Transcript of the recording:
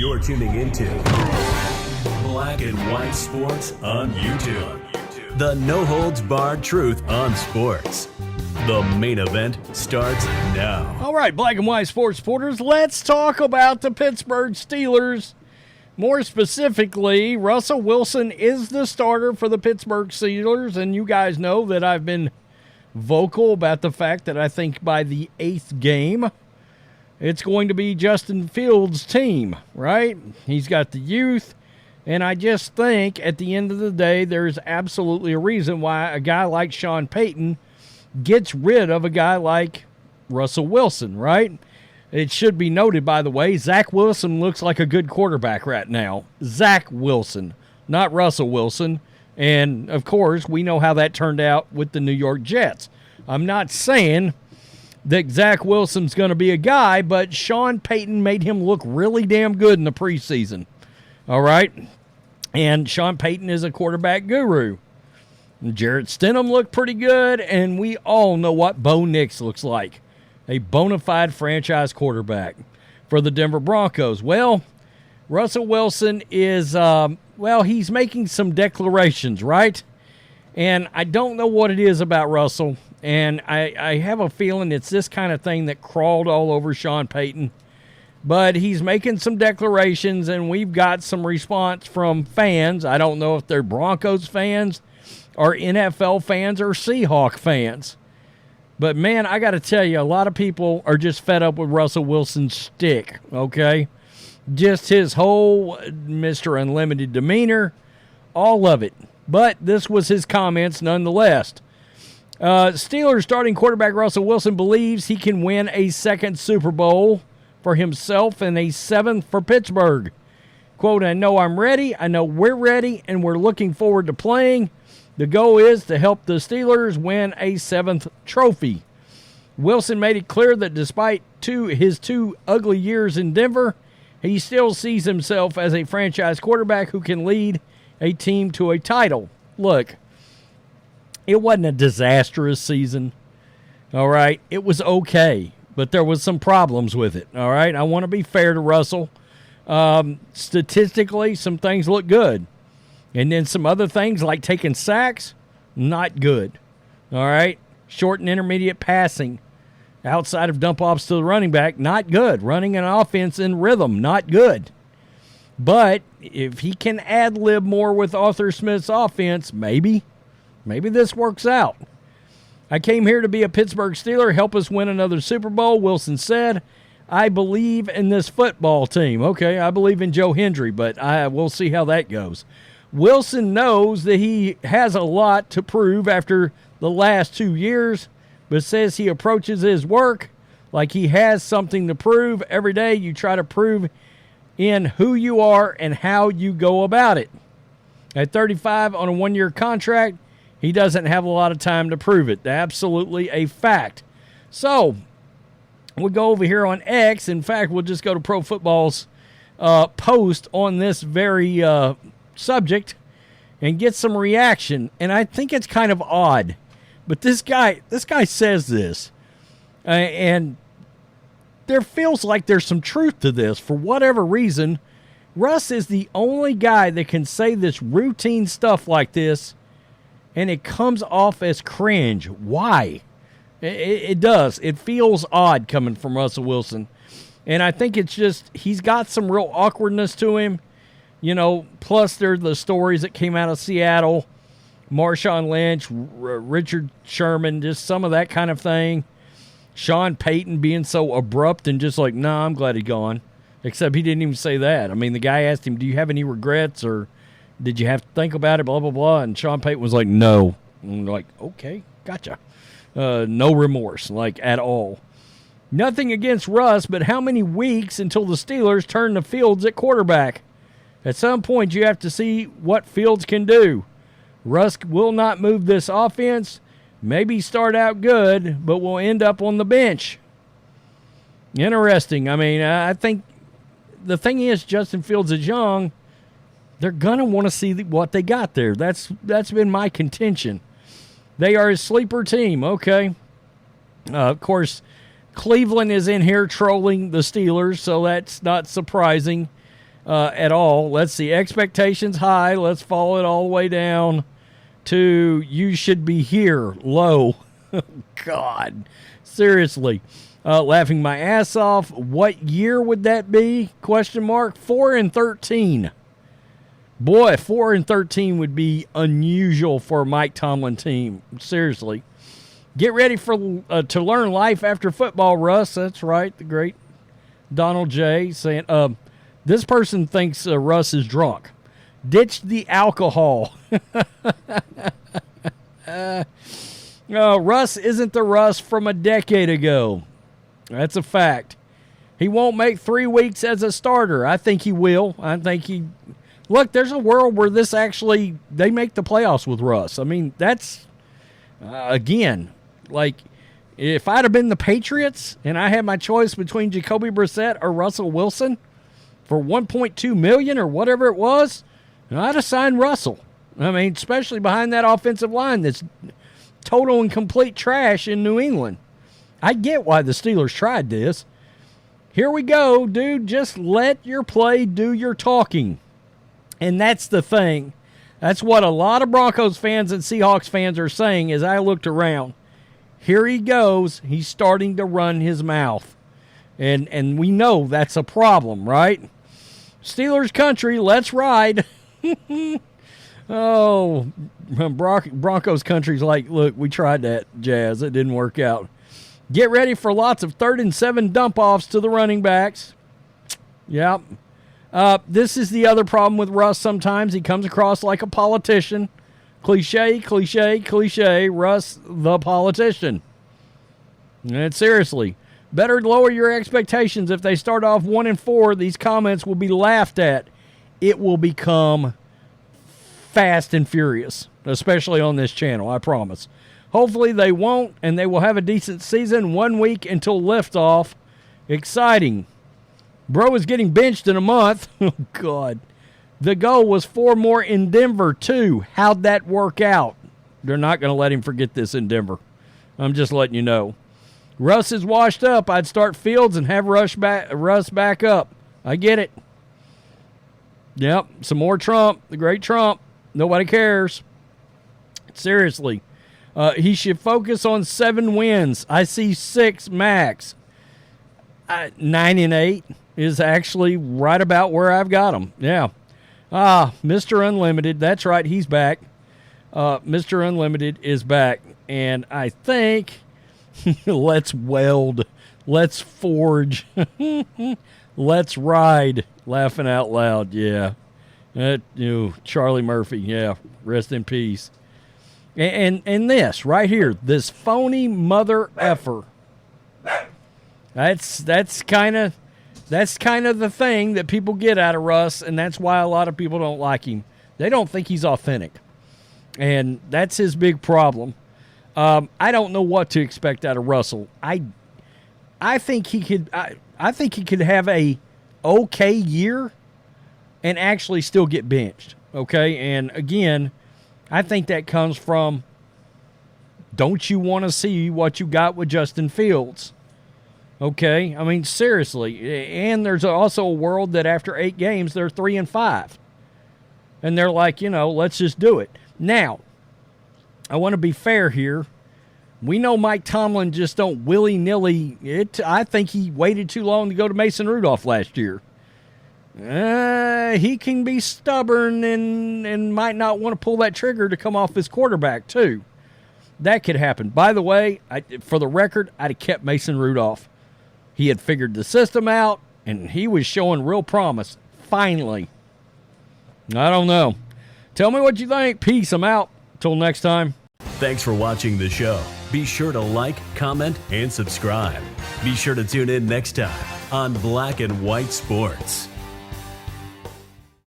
You're tuning into Black and White Sports on YouTube. The no-holds-barred truth on sports. The main event starts now. All right, Black and White Sports supporters, let's talk about the Pittsburgh Steelers. More specifically, Russell Wilson is the starter for the Pittsburgh Steelers, and you guys know that I've been vocal about the fact that I think by the 8th game, it's going to be Justin Fields' team, right? He's got the youth, and I just think at the end of the day, there's absolutely a reason why a guy like Sean Payton gets rid of a guy like Russell Wilson, right? It should be noted, by the way, Zach Wilson looks like a good quarterback right now. Zach Wilson, not Russell Wilson. And, of course, we know how that turned out with the New York Jets. I'm not saying that Zach Wilson's going to be a guy, but Sean Payton made him look really damn good in the preseason. All right? And Sean Payton is a quarterback guru. Jarrett Stidham looked pretty good, and we all know what Bo Nix looks like. A bona fide franchise quarterback for the Denver Broncos. Well, Russell Wilson is, he's making some declarations, right? And I don't know what it is about Russell, and I have a feeling it's this kind of thing that crawled all over Sean Payton. But he's making some declarations, and we've got some response from fans. I don't know if they're Broncos fans or NFL fans or Seahawk fans. But, man, I got to tell you, a lot of people are just fed up with Russell Wilson's stick, okay? Just his whole Mr. Unlimited demeanor, all of it. But this was his comments nonetheless. Steelers starting quarterback Russell Wilson believes he can win a second Super Bowl for himself and a 7th for Pittsburgh. Quote, I know I'm ready, I know we're ready, and we're looking forward to playing. The goal is to help the Steelers win a 7th trophy. Wilson made it clear that despite his two ugly years in Denver, he still sees himself as a franchise quarterback who can lead a team to a title. Look, it wasn't a disastrous season, all right? It was okay, but there was some problems with it, all right? I want to be fair to Russell. Statistically, some things look good. And then some other things like taking sacks, not good. All right? Short and intermediate passing outside of dump-offs to the running back, not good. Running an offense in rhythm, not good. But if he can ad-lib more with Arthur Smith's offense, maybe this works out. I came here to be a Pittsburgh Steeler, help us win another Super Bowl, Wilson said. I believe in this football team. Okay, I believe in Joe Hendry, but we'll see how that goes. Wilson knows that he has a lot to prove after the last 2 years, but says he approaches his work like he has something to prove. Every day you try to prove in who you are and how you go about it. At 35 on a 1-year contract, he doesn't have a lot of time to prove it. Absolutely a fact. So we'll go over here on X. In fact, we'll just go to Pro Football's post on this very subject and get some reaction. And I think it's kind of odd, but this guy says this, and there feels like there's some truth to this. For whatever reason, Russ is the only guy that can say this routine stuff like this, and it comes off as cringe. Why? It does. It feels odd coming from Russell Wilson. And I think it's just he's got some real awkwardness to him. You know, plus there's the stories that came out of Seattle, Marshawn Lynch, Richard Sherman, just some of that kind of thing. Sean Payton being so abrupt and just like, nah, I'm glad he's gone. Except he didn't even say that. I mean, the guy asked him, do you have any regrets or did you have to think about it, blah, blah, blah. And Sean Payton was like, no. And like, okay, gotcha. No remorse, like, at all. Nothing against Russ, but how many weeks until the Steelers turn to Fields at quarterback? At some point, you have to see what Fields can do. Russ will not move this offense. Maybe start out good, but will end up on the bench. Interesting. I mean, I think the thing is Justin Fields is young. They're going to want to see what they got there. That's been my contention. They are a sleeper team. Okay. Of course, Cleveland is in here trolling the Steelers, so that's not surprising. at all. Let's see. Expectations high. Let's follow it all the way down to you should be here. Low. God. Seriously. Laughing my ass off. What year would that be? Question mark. 4-13. Boy, 4-13 would be unusual for a Mike Tomlin team. Seriously. Get ready for to learn life after football, Russ. That's right. The great Donald J. saying, this person thinks Russ is drunk. Ditch the alcohol. Russ isn't the Russ from a decade ago. That's a fact. He won't make 3 weeks as a starter. I think he will. I think he... Look, there's a world where this actually... They make the playoffs with Russ. I mean, that's... again, like, if I'd have been the Patriots and I had my choice between Jacoby Brissett or Russell Wilson for $1.2 million or whatever it was, I'd have signed Russell. I mean, especially behind that offensive line that's total and complete trash in New England. I get why the Steelers tried this. Here we go, dude. Just let your play do your talking. And that's the thing. That's what a lot of Broncos fans and Seahawks fans are saying as I looked around. Here he goes. He's starting to run his mouth. And we know that's a problem, right? Steelers country, let's ride. Oh, Broncos country's like, look, we tried that, Jazz. It didn't work out. Get ready for lots of 3rd and 7 dump-offs to the running backs. Yep. This is the other problem with Russ sometimes. He comes across like a politician. Cliche, cliche, cliche. Russ, the politician. And seriously, better lower your expectations. If they start off 1-4, these comments will be laughed at. It will become fast and furious, especially on this channel, I promise. Hopefully they won't, and they will have a decent season. 1 week until liftoff. Exciting. Bro is getting benched in a month. Oh, God. The goal was 4 more in Denver, too. How'd that work out? They're not going to let him forget this in Denver. I'm just letting you know. Russ is washed up. I'd start Fields and have Russ back up. I get it. Yep, some more Trump, the great Trump. Nobody cares. Seriously. He should focus on 7 wins. I see 6 max. 9-8 is actually right about where I've got him. Yeah. Mr. Unlimited. That's right. He's back. Mr. Unlimited is back. And I think let's weld. Let's forge. Let's ride. Laughing out loud. Yeah. Charlie Murphy. Yeah. Rest in peace. And this right here, this phony mother effer. That's kind of the thing that people get out of Russ, and that's why a lot of people don't like him. They don't think he's authentic, and that's his big problem. I don't know what to expect out of Russell. I think he could. I think he could have a okay year, and actually still get benched. Okay, and again, I think that comes from, don't you want to see what you got with Justin Fields? Okay, I mean, seriously. And there's also a world that after 8 games, they're 3-5. And they're like, let's just do it. Now, I want to be fair here. We know Mike Tomlin just don't willy-nilly. I think he waited too long to go to Mason Rudolph last year. He can be stubborn and might not want to pull that trigger to come off his quarterback, too. That could happen. By the way, for the record, I'd have kept Mason Rudolph. He had figured the system out, and he was showing real promise. Finally. I don't know. Tell me what you think. Peace. I'm out. Till next time. Thanks for watching the show. Be sure to like, comment, and subscribe. Be sure to tune in next time on Black and White Sports.